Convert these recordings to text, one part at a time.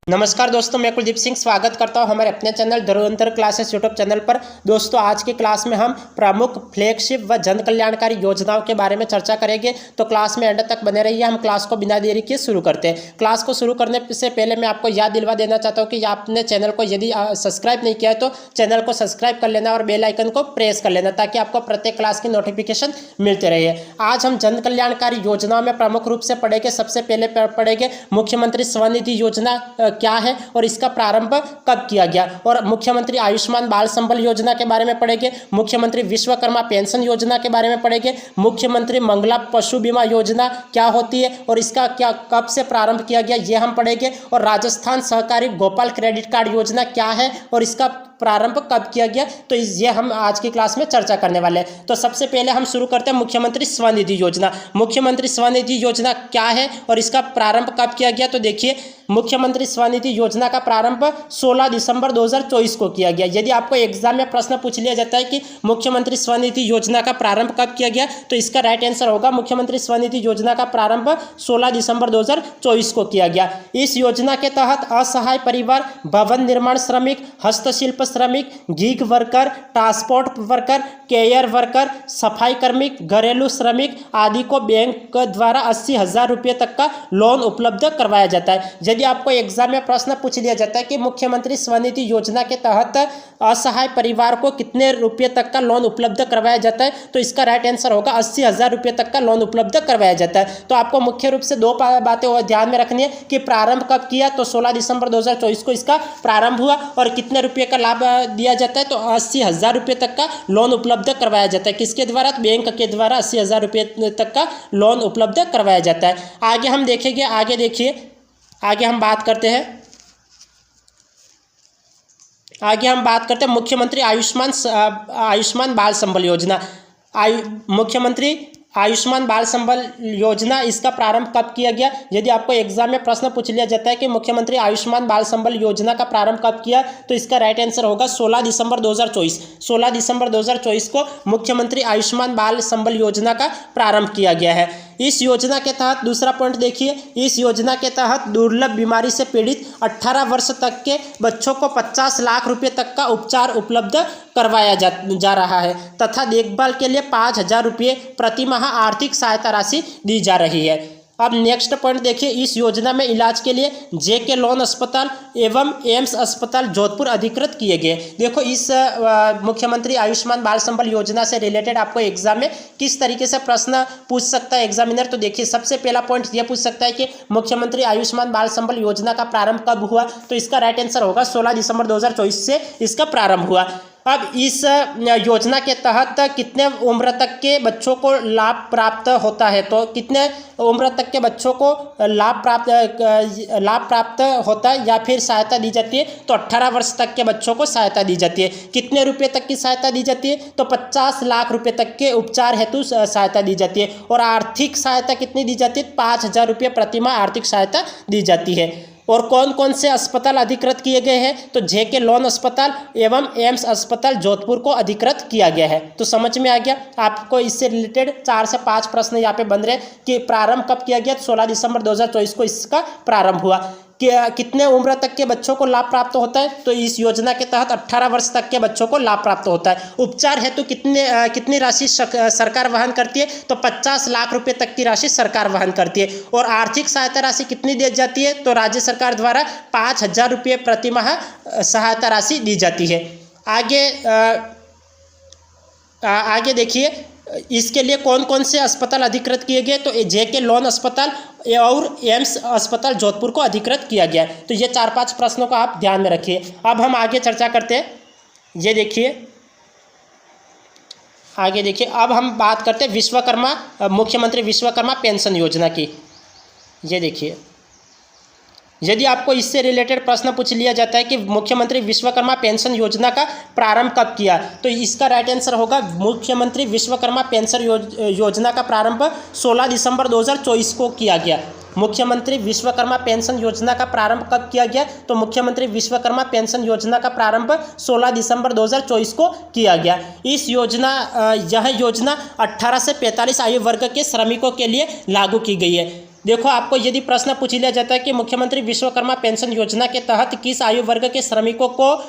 नमस्कार दोस्तों, मैं कुलदीप सिंह स्वागत करता हूं हमारे अपने चैनल ध्रुवंतर क्लासेस यूट्यूब चैनल पर। दोस्तों, आज की क्लास में हम प्रमुख फ्लैगशिप व जन कल्याणकारी योजनाओं के बारे में चर्चा करेंगे, तो क्लास में एंड तक बने रहिए। हम क्लास को बिना देरी के शुरू करते हैं। क्लास को शुरू करने से पहले मैं आपको याद दिलवा देना चाहता हूँ कि आपने चैनल को यदि सब्सक्राइब नहीं किया है तो चैनल को सब्सक्राइब कर लेना और बेल आइकन को प्रेस कर लेना, ताकि आपको प्रत्येक क्लास की नोटिफिकेशन मिलते रहे। आज हम जन कल्याणकारी योजनाओं में प्रमुख रूप से पढ़ेंगे। सबसे पहले पढ़ेंगे मुख्यमंत्री स्वनिधि योजना क्या है और इसका प्रारंभ कब किया गया, और मुख्यमंत्री आयुष्मान बाल संबल योजना के बारे में पढ़ेंगे। मुख्यमंत्री विश्वकर्मा पेंशन योजना के बारे में पढ़ेंगे। मुख्यमंत्री मंगला पशु बीमा योजना क्या होती है और इसका क्या कब से प्रारंभ किया गया, ये हम पढ़ेंगे। और राजस्थान सहकारी गोपाल क्रेडिट कार्ड योजना क्या है और इसका प्रारंभ कब किया गया, तो ये हम आज की क्लास में चर्चा करने वाले हैं। तो सबसे पहले हम शुरू करते हैं मुख्यमंत्री स्वनिधि योजना। मुख्यमंत्री स्वनिधि योजना क्या है और इसका प्रारंभ कब किया गया, तो देखिए, मुख्यमंत्री स्वनिधि योजना का प्रारंभ 16 दिसंबर 2024 को किया गया। यदि आपको एग्जाम में प्रश्न पूछ लिया जाता है कि मुख्यमंत्री स्वनिधि योजना का प्रारंभ कब किया गया, तो इसका राइट आंसर होगा मुख्यमंत्री स्वनिधि योजना का प्रारंभ 16 दिसंबर 2024 को किया गया। इस योजना के तहत असहाय परिवार, भवन निर्माण श्रमिक, हस्तशिल्प श्रमिक, gig worker, transport worker, care worker, सफाई कर्मी, घरेलू श्रमिक आदि को बैंक द्वारा 80,000 रुपये तक का लोन उपलब्ध करवाया जाता है। यदि आपको एग्जाम में प्रश्न पूछ लिया जाता है कि मुख्यमंत्री स्वनिधि योजना के तहत असहाय परिवार को कितने रुपये तक का लोन उपलब्ध करवाया जाता है, तो इसका राइट आंसर होगा 80,000 रुपये तक का लोन उपलब्ध करवाया जाता है। तो आपको मुख्य रूप से दो बातें ध्यान में रखनी है कि प्रारंभ कब किया, तो 16 दिसंबर 2024 को इसका प्रारंभ हुआ, और कितने रुपये का लाभ दिया जाता है, तो 80,000 रुपये तक का लोन उपलब्ध करवाया जाता है। किसके द्वारा, बैंक के द्वारा 80,000 रुपये तक का लोन उपलब्ध करवाया जाता है। आगे हम देखेंगे, आगे देखिए, आगे हम बात करते हैं मुख्यमंत्री आयुष्मान बाल संबल योजना। मुख्यमंत्री आयुष्मान बाल संबल योजना, इसका प्रारंभ कब किया गया। यदि आपको एग्जाम में प्रश्न पूछ लिया जाता है कि मुख्यमंत्री आयुष्मान बाल संबल योजना का प्रारंभ कब किया, तो इसका राइट आंसर होगा 16 दिसंबर 2024। 16 दिसंबर 2024 को मुख्यमंत्री आयुष्मान बाल संबल योजना का प्रारंभ किया गया है। इस योजना के तहत, दूसरा पॉइंट देखिए, इस योजना के तहत दुर्लभ बीमारी से पीड़ित 18 वर्ष तक के बच्चों को 50 लाख रुपए तक का उपचार उपलब्ध करवाया जा रहा है, तथा देखभाल के लिए 5,000 रुपये प्रति माह आर्थिक सहायता राशि दी जा रही है। अब नेक्स्ट पॉइंट देखिए, इस योजना में इलाज के लिए जेके लोन अस्पताल एवं एम्स अस्पताल जोधपुर अधिकृत किए गए। देखो, इस मुख्यमंत्री आयुष्मान बाल संबल योजना से रिलेटेड आपको एग्जाम में किस तरीके से प्रश्न पूछ सकता है एग्जामिनर, तो देखिए, सबसे पहला पॉइंट ये पूछ सकता है कि मुख्यमंत्री आयुष्मान बाल संबल योजना का प्रारंभ कब हुआ, तो इसका राइट आंसर होगा 16 दिसंबर 2024 से इसका प्रारंभ हुआ। अब इस योजना के तहत कितने उम्र तक के बच्चों को लाभ प्राप्त होता है, तो कितने उम्र तक के बच्चों को लाभ प्राप्त होता है या फिर सहायता दी जाती है, तो 18 वर्ष तक के बच्चों को सहायता दी जाती है। कितने रुपए तक की सहायता दी जाती है, तो 50 लाख रुपए तक के उपचार हेतु सहायता दी जाती है। और आर्थिक सहायता कितनी दी जाती है, 5,000 रुपये प्रति माह आर्थिक सहायता दी जाती है। और कौन कौन से अस्पताल अधिकृत किए गए हैं, तो जेके लोन अस्पताल एवं एम्स अस्पताल जोधपुर को अधिकृत किया गया है। तो समझ में आ गया आपको, इससे रिलेटेड 4 से 5 प्रश्न यहाँ पे बन रहे कि प्रारंभ कब किया गया, 16 दिसंबर 2024 को इसका प्रारंभ हुआ। कितने उम्र तक के बच्चों को लाभ प्राप्त होता है, तो इस योजना के तहत 18 वर्ष तक के बच्चों को लाभ प्राप्त होता है। उपचार हेतु कितनी राशि सरकार वहन करती है, तो 50 लाख रुपए तक की राशि सरकार वहन करती है। और आर्थिक सहायता राशि कितनी दी जाती है, तो राज्य सरकार द्वारा 5,000 रुपये प्रति माह सहायता राशि दी जाती है। आगे देखिए, इसके लिए कौन कौन से अस्पताल अधिकृत किए गए, तो जेके लोन अस्पताल और एम्स अस्पताल जोधपुर को अधिकृत किया गया है। तो ये 4-5 प्रश्नों को आप ध्यान में रखिए। अब हम आगे चर्चा करते हैं। ये देखिए, आगे देखिए, अब हम बात करते हैं मुख्यमंत्री विश्वकर्मा पेंशन योजना की। ये देखिए, यदि आपको इससे रिलेटेड प्रश्न पूछ लिया जाता है कि मुख्यमंत्री विश्वकर्मा पेंशन योजना का प्रारंभ कब किया, तो इसका राइट आंसर होगा मुख्यमंत्री विश्वकर्मा पेंशन योजना का प्रारंभ 16 दिसंबर 2024 को किया गया। मुख्यमंत्री विश्वकर्मा पेंशन योजना का प्रारंभ कब किया गया, तो मुख्यमंत्री विश्वकर्मा पेंशन योजना का प्रारंभ 16 दिसंबर 2024 को किया गया। यह योजना 18 से 45 आयु वर्ग के श्रमिकों के लिए लागू की गई है। देखो आपको यदि प्रश्न पूछ लिया जाता है कि मुख्यमंत्री विश्वकर्मा पेंशन योजना के तहत किस आयु वर्ग के श्रमिकों को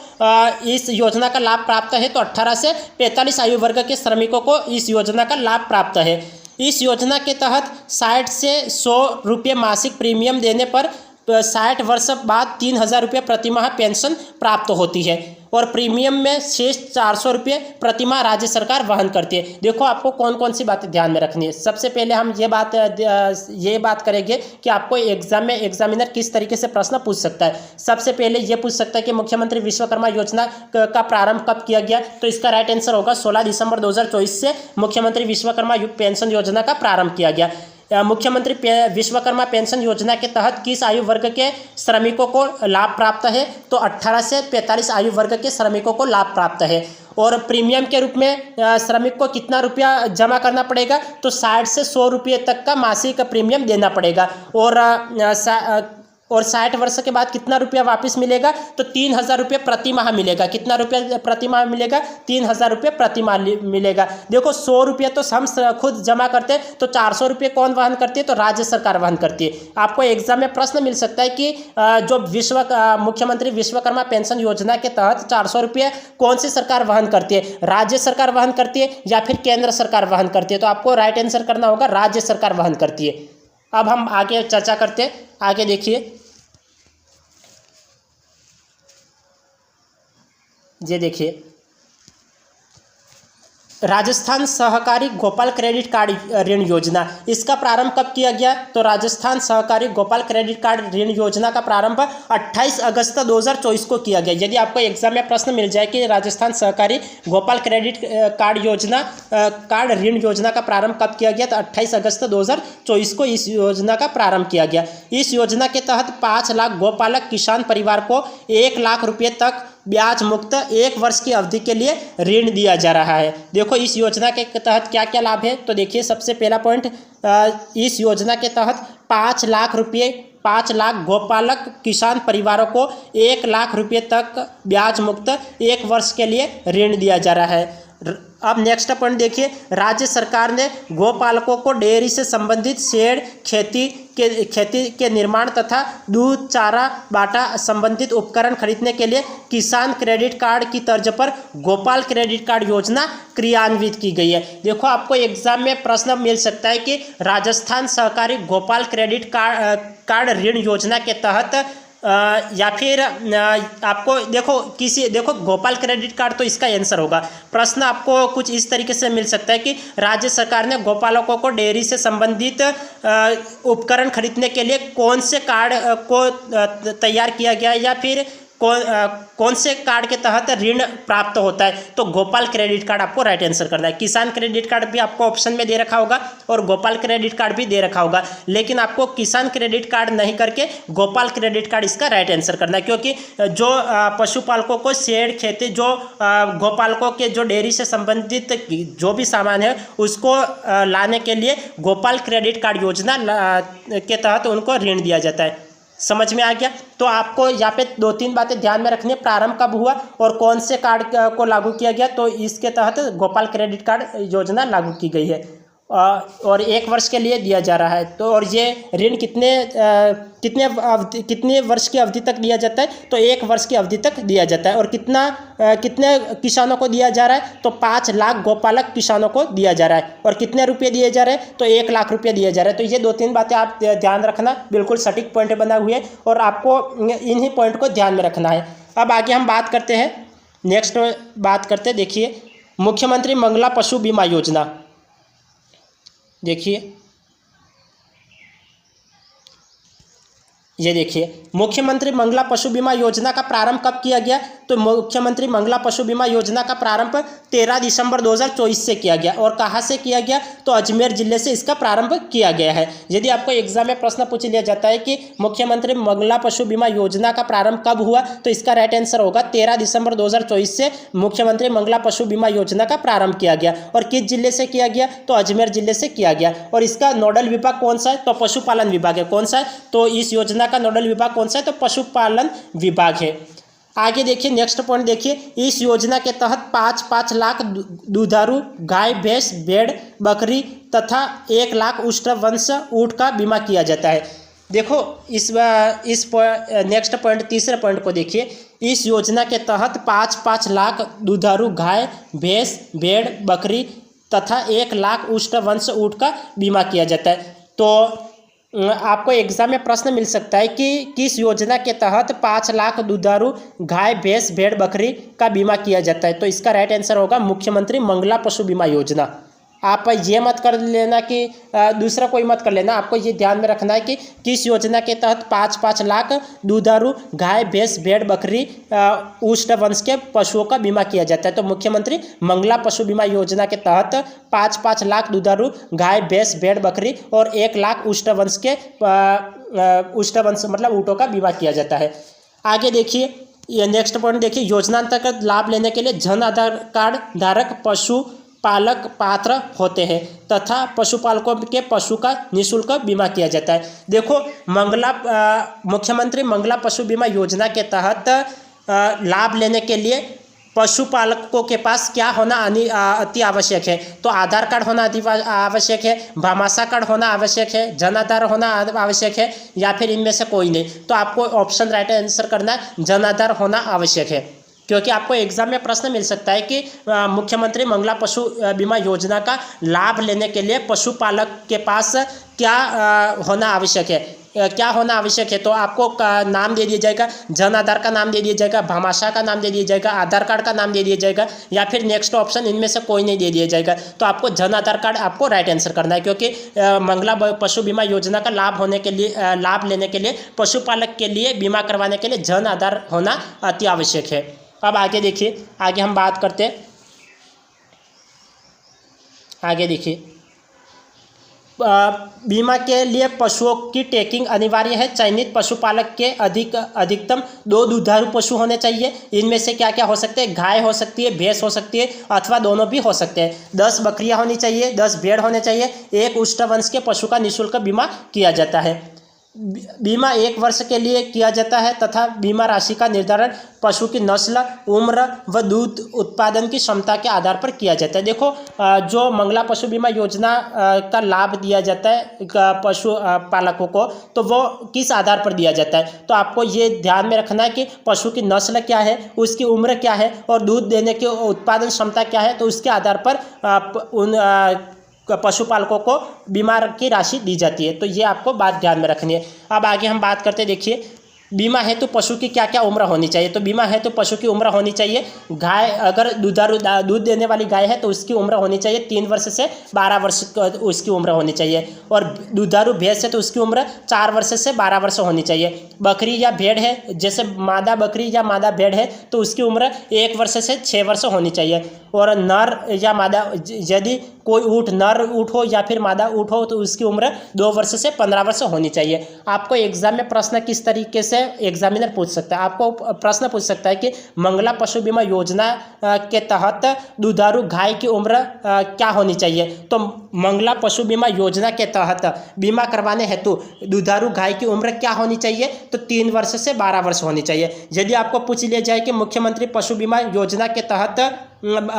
इस योजना का लाभ प्राप्त है, तो 18 से 45 आयु वर्ग के श्रमिकों को इस योजना का लाभ प्राप्त है। इस योजना के तहत 60 से 100 रुपये मासिक प्रीमियम देने पर 60 वर्ष बाद 3,000 रुपये प्रतिमाह पेंशन प्राप्त होती है और प्रीमियम में शेष 400 रुपये प्रतिमाह राज्य सरकार वहन करती है। देखो आपको कौन कौन सी बातें ध्यान में रखनी है। सबसे पहले हम ये बात करेंगे कि आपको एग्जाम में एग्जामिनर किस तरीके से प्रश्न पूछ सकता है। सबसे पहले ये पूछ सकता है कि मुख्यमंत्री विश्वकर्मा योजना का प्रारंभ कब किया गया, तो इसका राइट आंसर होगा 16 दिसंबर 2024 से मुख्यमंत्री विश्वकर्मा पेंशन योजना का प्रारंभ किया गया। मुख्यमंत्री विश्वकर्मा पेंशन योजना के तहत किस आयु वर्ग के श्रमिकों को लाभ प्राप्त है, तो 18 से 45 आयु वर्ग के श्रमिकों को लाभ प्राप्त है। और प्रीमियम के रूप में श्रमिक को कितना रुपया जमा करना पड़ेगा, तो 60 से 100 रुपये तक का मासिक प्रीमियम देना पड़ेगा और 60 वर्ष के बाद कितना रुपया वापस मिलेगा, तो 3,000 रुपये प्रति माह मिलेगा। कितना रुपया प्रति माह मिलेगा, 3,000 रुपये प्रति माह मिलेगा। देखो 100 रुपये तो हम खुद जमा करते हैं, तो 400 रुपये कौन वहन करती है, तो राज्य सरकार वहन करती है। आपको एग्जाम में प्रश्न मिल सकता है कि जो मुख्यमंत्री विश्वकर्मा पेंशन योजना के तहत 400 रुपये कौन सी सरकार वहन करती है, राज्य सरकार वहन करती है या फिर केंद्र सरकार वहन करती है, तो आपको राइट आंसर करना होगा राज्य सरकार वहन करती है। अब हम आगे चर्चा करते हैं। आगे देखिए, ये देखिए राजस्थान सहकारी गोपाल क्रेडिट कार्ड ऋण योजना, इसका प्रारंभ कब किया गया, तो राजस्थान सहकारी गोपाल क्रेडिट कार्ड ऋण योजना का प्रारंभ 28 अगस्त 2024 को किया गया। यदि आपको एग्जाम में प्रश्न मिल जाए कि राजस्थान सहकारी गोपाल क्रेडिट कार्ड ऋण योजना का प्रारंभ कब किया गया, तो 28 अगस्त 2024 को इस योजना का प्रारंभ किया गया। इस योजना के तहत 5 लाख गोपालक किसान परिवार को 1 लाख रुपये तक ब्याज मुक्त 1 वर्ष की अवधि के लिए ऋण दिया जा रहा है। देखो इस योजना के तहत क्या क्या लाभ है, तो देखिए सबसे पहला पॉइंट, इस योजना के तहत 5 लाख गोपालक किसान परिवारों को 1 लाख रुपये तक ब्याज मुक्त 1 वर्ष के लिए ऋण दिया जा रहा है। अब नेक्स्ट पॉइंट देखिए, राज्य सरकार ने गोपालकों को डेयरी से संबंधित शेड, खेती के निर्माण तथा दूध, चारा, बाटा संबंधित उपकरण खरीदने के लिए किसान क्रेडिट कार्ड की तर्ज पर गोपाल क्रेडिट कार्ड योजना क्रियान्वित की गई है। देखो आपको एग्जाम में प्रश्न मिल सकता है कि राजस्थान सहकारी गोपाल क्रेडिट कार्ड ऋण योजना के तहत या फिर आपको देखो गोपाल क्रेडिट कार्ड, तो इसका आंसर होगा। प्रश्न आपको कुछ इस तरीके से मिल सकता है कि राज्य सरकार ने गोपालकों को डेयरी से संबंधित उपकरण खरीदने के लिए कौन से कार्ड को तैयार किया गया है या फिर कौन से कार्ड के तहत ऋण प्राप्त होता है, तो गोपाल क्रेडिट कार्ड आपको राइट आंसर करना है। किसान क्रेडिट कार्ड भी आपको ऑप्शन में दे रखा होगा और गोपाल क्रेडिट कार्ड भी दे रखा होगा, लेकिन आपको किसान क्रेडिट कार्ड नहीं करके गोपाल क्रेडिट कार्ड इसका राइट आंसर करना है, क्योंकि जो पशुपालकों को शेड, खेती, जो गोपालकों के जो डेयरी से संबंधित जो भी सामान है उसको लाने के लिए गोपाल क्रेडिट कार्ड योजना के तहत उनको ऋण दिया जाता है। समझ में आ गया। तो आपको यहाँ पे 2-3 बातें ध्यान में रखनी है। प्रारंभ कब हुआ और कौन से कार्ड को लागू किया गया, तो इसके तहत गोपाल क्रेडिट कार्ड योजना लागू की गई है और 1 वर्ष के लिए दिया जा रहा है। तो और ये ऋण कितने वर्ष की अवधि तक दिया जाता है, तो 1 वर्ष की अवधि तक दिया जाता है। और कितने किसानों को दिया जा रहा है, तो 5 लाख गोपालक किसानों को दिया जा रहा है। और कितने रुपये दिए जा रहे हैं, तो 1 लाख रुपये दिए जा रहे हैं। तो ये 2-3 बातें आप ध्यान रखना, बिल्कुल सटीक पॉइंट बना हुए है और आपको इन्हीं पॉइंट को ध्यान में रखना है। अब आगे हम बात करते हैं, नेक्स्ट बात करते हैं, देखिए मुख्यमंत्री मंगला पशु बीमा योजना। देखिए ये देखिए मुख्यमंत्री मंगला पशु बीमा योजना का प्रारंभ कब किया गया, तो मुख्यमंत्री मंगला पशु बीमा योजना का प्रारंभ 13 दिसंबर 2024 से किया गया। और कहाँ से किया गया, तो अजमेर जिले से इसका प्रारंभ किया गया है। यदि आपको एग्जाम में प्रश्न पूछ लिया जाता है कि मुख्यमंत्री मंगला पशु बीमा योजना का प्रारंभ कब हुआ, तो इसका राइट आंसर होगा 13 दिसंबर 2024 से मुख्यमंत्री मंगला पशु बीमा योजना का प्रारंभ किया गया। और किस जिले से किया गया, तो अजमेर जिले से किया गया। और इसका नोडल विभाग कौन सा है, तो पशुपालन विभाग है। कौन सा है, तो इस योजना का नोडल विभाग कौन सा है, तो पशुपालन विभाग है। आगे देखिए, नेक्स्ट पॉइंट देखिए, इस योजना के तहत 5-5 लाख दुधारू गाय, भैंस, भेड़, बकरी तथा 1 लाख उष्टवंश ऊँट का बीमा किया जाता है। देखो इस नेक्स्ट पॉइंट, तीसरे पॉइंट को देखिए, इस योजना के तहत 5-5 लाख दुधारू गाय, भैंस, भेड़, बकरी तथा 1 लाख उष्टवंश ऊँट का बीमा किया जाता है। तो आपको एग्जाम में प्रश्न मिल सकता है कि किस योजना के तहत 5 लाख दुधारू गाय, भैंस, भेड़, बकरी का बीमा किया जाता है। तो इसका राइट आंसर होगा मुख्यमंत्री मंगला पशु बीमा योजना। आप ये मत कर लेना कि दूसरा कोई मत कर लेना, आपको ये ध्यान में रखना है कि किस योजना के तहत 5-5 लाख दुधारू गाय, भैंस, भेड़, बकरी उष्टवंश के पशुओं का बीमा किया जाता है। तो मुख्यमंत्री मंगला पशु बीमा योजना के तहत 5-5 लाख दुधारू गाय, भैंस, भेड़, बकरी और 1 लाख उष्टवंश के उष्टवंश मतलब ऊँटों का बीमा किया जाता है। आगे देखिए, ये नेक्स्ट पॉइंट देखिए, योजना अंतर्गत लाभ लेने के लिए जन आधार कार्ड धारक पशु पालक पात्र होते हैं तथा पशुपालकों के पशु का निःशुल्क बीमा किया जाता है। देखो मुख्यमंत्री मंगला पशु बीमा योजना के तहत लाभ लेने के लिए पशुपालकों के पास क्या होना अति आवश्यक है। तो आधार कार्ड होना अति आवश्यक है, भामाशाह कार्ड होना आवश्यक है, जन आधार होना आवश्यक है, या फिर इनमें से कोई नहीं। तो आपको ऑप्शन राइट आंसर करना है, जन आधार होना आवश्यक है, क्योंकि आपको एग्जाम में प्रश्न मिल सकता है कि मुख्यमंत्री मंगला पशु बीमा योजना का लाभ लेने के लिए पशुपालक के पास क्या होना आवश्यक है, क्या होना आवश्यक है। तो आपको नाम दे दिया जाएगा, जन आधार का नाम दे दिया जाएगा, भामाशाह का नाम दे दिया जाएगा, आधार कार्ड का नाम दे दिया जाएगा, या फिर नेक्स्ट ऑप्शन इनमें से कोई नहीं दे दिया जाएगा। तो आपको जन आधार कार्ड आपको राइट आंसर करना है, क्योंकि मंगला पशु बीमा योजना का लाभ लेने के लिए पशुपालक के लिए बीमा करवाने के लिए जन आधार होना अति आवश्यक है। अब आगे देखिए, आगे हम बात करते हैं, आगे देखिए, बीमा के लिए पशुओं की टैगिंग अनिवार्य है। चयनित पशुपालक के अधिकतम 2 दुधारू पशु होने चाहिए। इनमें से क्या क्या हो सकते हैं, गाय हो सकती है, भैंस हो सकती है, अथवा दोनों भी हो सकते हैं। 10 बकरियां होनी चाहिए, 10 भेड़ होने चाहिए, 1 उष्टवंश के पशु का निःशुल्क बीमा किया जाता है। बीमा 1 वर्ष के लिए किया जाता है तथा बीमा राशि का निर्धारण पशु की नस्ल, उम्र व दूध उत्पादन की क्षमता के आधार पर किया जाता है। देखो जो मंगला पशु बीमा योजना का लाभ दिया जाता है पशु पालकों को, तो वो किस आधार पर दिया जाता है। तो आपको ये ध्यान में रखना है कि पशु की नस्ल क्या है, उसकी उम्र क्या है और दूध देने की उत्पादन क्षमता क्या है। तो उसके आधार पर उन पशुपालकों को बीमा की राशि दी जाती है। तो ये आपको बात ध्यान में रखनी है। अब आगे हम बात करते हैं, देखिए बीमा हेतु पशु की क्या क्या उम्र होनी चाहिए। तो बीमा हेतु पशु की उम्र होनी चाहिए, गाय अगर दूध देने वाली गाय है तो उसकी उम्र होनी चाहिए 3 वर्ष से 12 वर्ष उसकी उम्र होनी चाहिए, और दुधारू भैंस है तो उसकी उम्र 4 वर्ष से 12 वर्ष होनी चाहिए। बकरी या भेड़ है, जैसे मादा बकरी या मादा भेड़ है तो उसकी उम्र 1 वर्ष से 6 वर्ष होनी चाहिए, और नर या मादा यदि कोई नर ऊँट हो या फिर मादा ऊँट हो तो उसकी उम्र 2 वर्ष से 15 वर्ष होनी चाहिए। आपको एग्जाम में प्रश्न किस तरीके से एग्जामिनर पूछ सकता है, आपको प्रश्न पूछ सकता है कि मंगला पशु बीमा योजना के तहत दुधारू गाय की उम्र क्या होनी चाहिए। तो मंगला पशु बीमा योजना के तहत बीमा करवाने हेतु दुधारू गाय की उम्र क्या होनी चाहिए, तो 3 वर्ष से 12 वर्ष होनी चाहिए। यदि आपको पूछ लिया जाए कि मुख्यमंत्री पशु बीमा योजना के तहत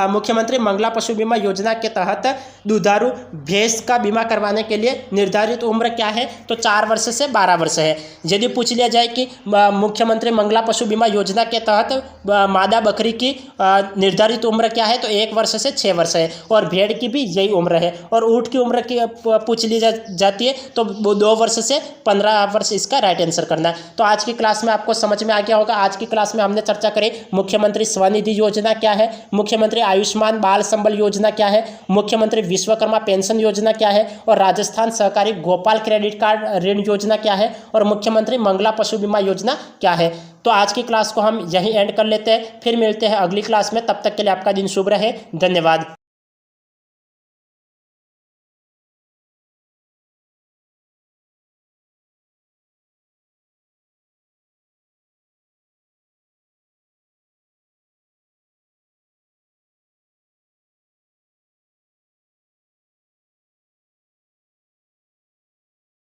मुख्यमंत्री मंगला पशु बीमा योजना के तहत दुधारू भैंस का बीमा करवाने के लिए निर्धारित उम्र क्या है, तो 4 वर्ष से 12 वर्ष है। यदि पूछ लिया जाए कि मुख्यमंत्री मंगला पशु बीमा योजना के तहत मादा बकरी की निर्धारित उम्र क्या है, तो 1 वर्ष से 6 वर्ष है, और भेड़ की भी यही उम्र है, और ऊँट की उम्र की पूछ ली जाती है तो 2 वर्ष से 15 वर्ष इसका राइट आंसर करना है। तो आज की क्लास में आपको समझ में आ गया होगा। आज की क्लास में हमने चर्चा करी मुख्यमंत्री स्वनिधि योजना क्या है, मुख्यमंत्री आयुष्मान बाल संबल योजना क्या है, मुख्यमंत्री विश्वकर्मा पेंशन योजना क्या है, और राजस्थान सहकारी गोपाल क्रेडिट कार्ड ऋण योजना क्या है, और मुख्यमंत्री मंगला पशु बीमा योजना क्या है। तो आज की क्लास को हम यहीं एंड कर लेते हैं, फिर मिलते हैं अगली क्लास में। तब तक के लिए आपका दिन शुभ रहे। धन्यवाद।